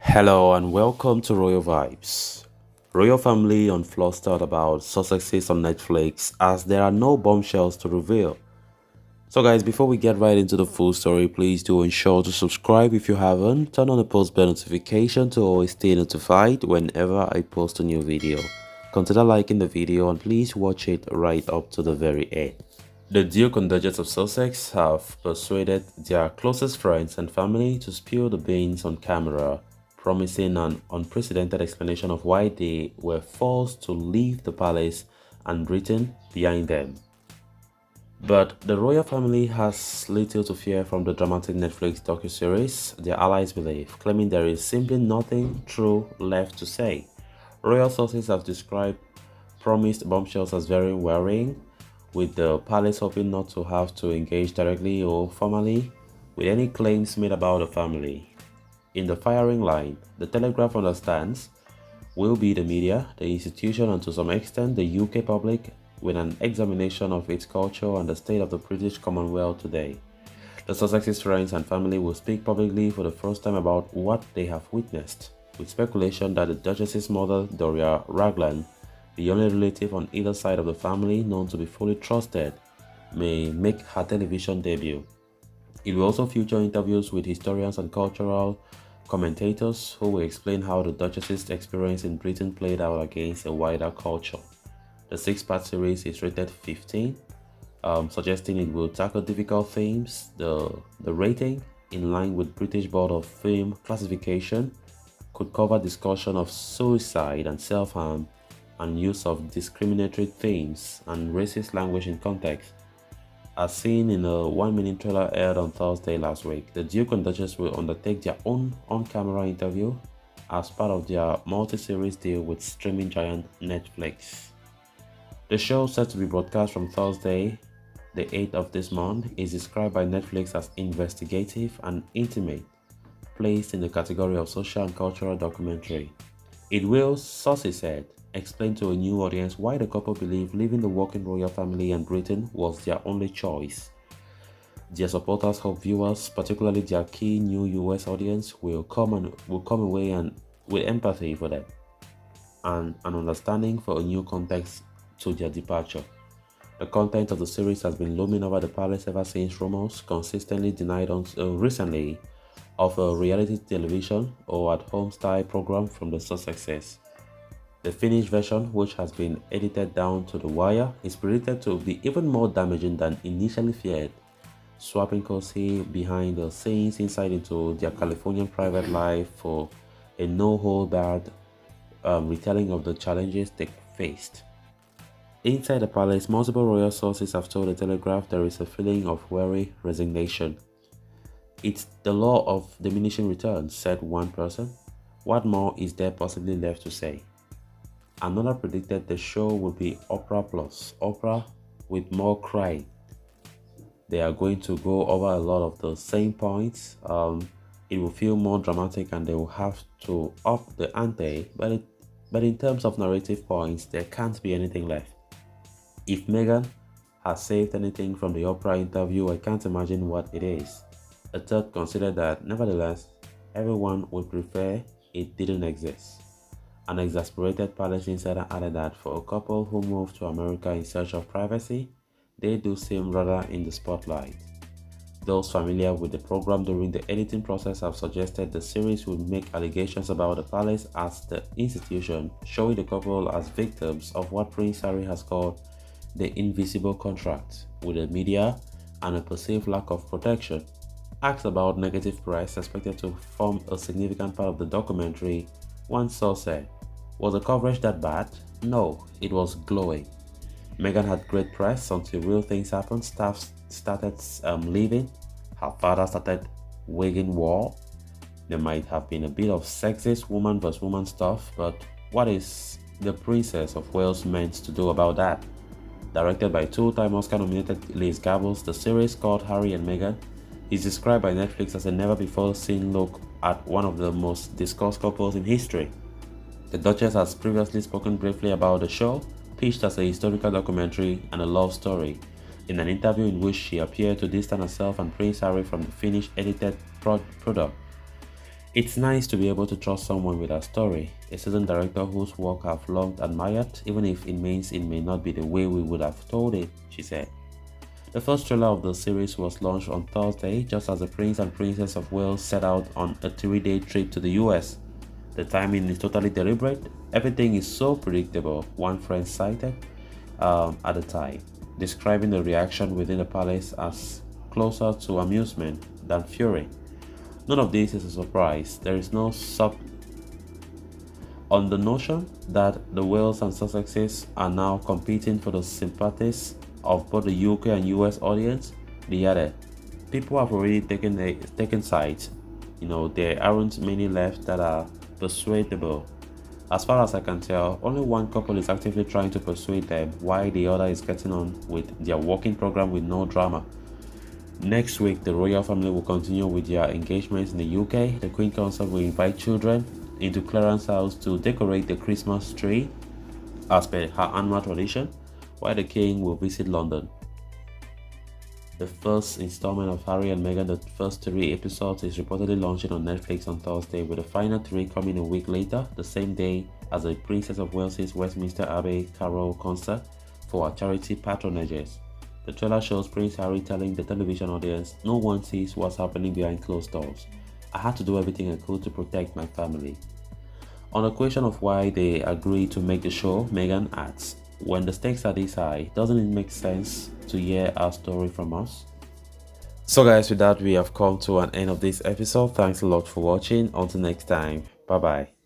Hello and welcome to Royal Vibes. Royal family unflustered about Sussexes on Netflix as there are no bombshells to reveal. So guys, before we get right into the full story, please do ensure to subscribe if you haven't. Turn on the post bell notification to always stay notified whenever I post a new video. Consider liking the video and please watch it right up to the very end. The Duke and Duchess of Sussex have persuaded their closest friends and family to spill the beans on camera, promising an unprecedented explanation of why they were forced to leave the palace and Britain behind them. But the royal family has little to fear from the dramatic Netflix docuseries, their allies believe, claiming there is simply nothing true left to say. Royal sources have described promised bombshells as very worrying, with the palace hoping not to have to engage directly or formally with any claims made about the family. In the firing line, the Telegraph understands will be the media, the institution, and to some extent the UK public, with an examination of its culture and the state of the British Commonwealth today. The Sussexes friends and family will speak publicly for the first time about what they have witnessed, with speculation that the Duchess's mother, Doria Raglan, the only relative on either side of the family known to be fully trusted, may make her television debut. It will also feature interviews with historians and cultural commentators who will explain how the Duchess's experience in Britain played out against a wider culture. The six-part series is rated 15, suggesting it will tackle difficult themes. The rating, in line with British Board of Film Classification, could cover discussion of suicide and self-harm and use of discriminatory themes and racist language in context. As seen in a 1-minute trailer aired on Thursday last week, the Duke and Duchess will undertake their own on-camera interview as part of their multi-series deal with streaming giant Netflix. The show, set to be broadcast from Thursday, the 8th of this month, is described by Netflix as investigative and intimate, placed in the category of social and cultural documentary. It will, Sussy said, explain to a new audience why the couple believe leaving the working royal family and Britain was their only choice. Their supporters hope viewers, particularly their key new US audience, will come away and with empathy for them and an understanding for a new context to their departure. The content of the series has been looming over the palace ever since rumors consistently denied recently of a reality television or at-home style program from the Sussexes. The finished version, which has been edited down to the wire, is predicted to be even more damaging than initially feared, swapping cozy behind the scenes insight into their Californian private life for a no-hold-barred retelling of the challenges they faced. Inside the palace, multiple royal sources have told the Telegraph there is a feeling of weary resignation. "It's the law of diminishing returns," said one person. "What more is there possibly left to say?" Another predicted the show would be Oprah plus Oprah with more crying. They are going to go over a lot of the same points. It will feel more dramatic and they will have to up the ante, but in terms of narrative points, there can't be anything left. If Meghan has saved anything from the Oprah interview, I can't imagine what it is. A third considered that, nevertheless, everyone would prefer it didn't exist. An exasperated palace insider added that for a couple who moved to America in search of privacy, they do seem rather in the spotlight. Those familiar with the program during the editing process have suggested the series would make allegations about the palace as the institution, showing the couple as victims of what Prince Harry has called the invisible contract with the media and a perceived lack of protection. Asked about negative press expected to form a significant part of the documentary, one source said, "Was the coverage that bad? No, it was glowing. Meghan had great press until real things happened. Staff started leaving. Her father started waging war. There might have been a bit of sexist woman versus woman stuff, but what is the Princess of Wales meant to do about that?" Directed by two-time Oscar-nominated Liz Gabbles, the series called Harry and Meghan is described by Netflix as a never-before-seen look at one of the most discussed couples in history. The Duchess has previously spoken briefly about the show, pitched as a historical documentary and a love story, in an interview in which she appeared to distance herself and Prince Harry from the finished edited product. It's nice to be able to trust someone with a story, a seasoned director whose work I've long admired, even if it means it may not be the way we would have told it, she said. The first trailer of the series was launched on Thursday, just as the Prince and Princess of Wales set out on a 3-day trip to the US. The timing is totally deliberate. Everything is so predictable, one friend cited at the time, describing the reaction within the palace as closer to amusement than fury. None of this is a surprise. There is no on the notion that the Wales and Sussexes are now competing for the sympathies of both the UK and US audience. They added, people have already taken sides. There aren't many left that are persuadable. As far as I can tell, only one couple is actively trying to persuade them, while the other is getting on with their working program with no drama. Next week, the royal family will continue with their engagements in the UK. The Queen Consort will invite children into Clarence House to decorate the Christmas tree as per her annual tradition, while the King will visit London. The first installment of Harry and Meghan, the first 3 episodes, is reportedly launching on Netflix on Thursday, with the final 3 coming a week later, the same day as the Princess of Wales's Westminster Abbey Carol concert for her charity patronages. The trailer shows Prince Harry telling the television audience, "No one sees what's happening behind closed doors. I had to do everything I could to protect my family." On the question of why they agreed to make the show, Meghan adds, "When the stakes are this high, doesn't it make sense to hear our story from us?" So guys, with that we have come to an end of this episode. Thanks a lot for watching. Until next time, bye bye.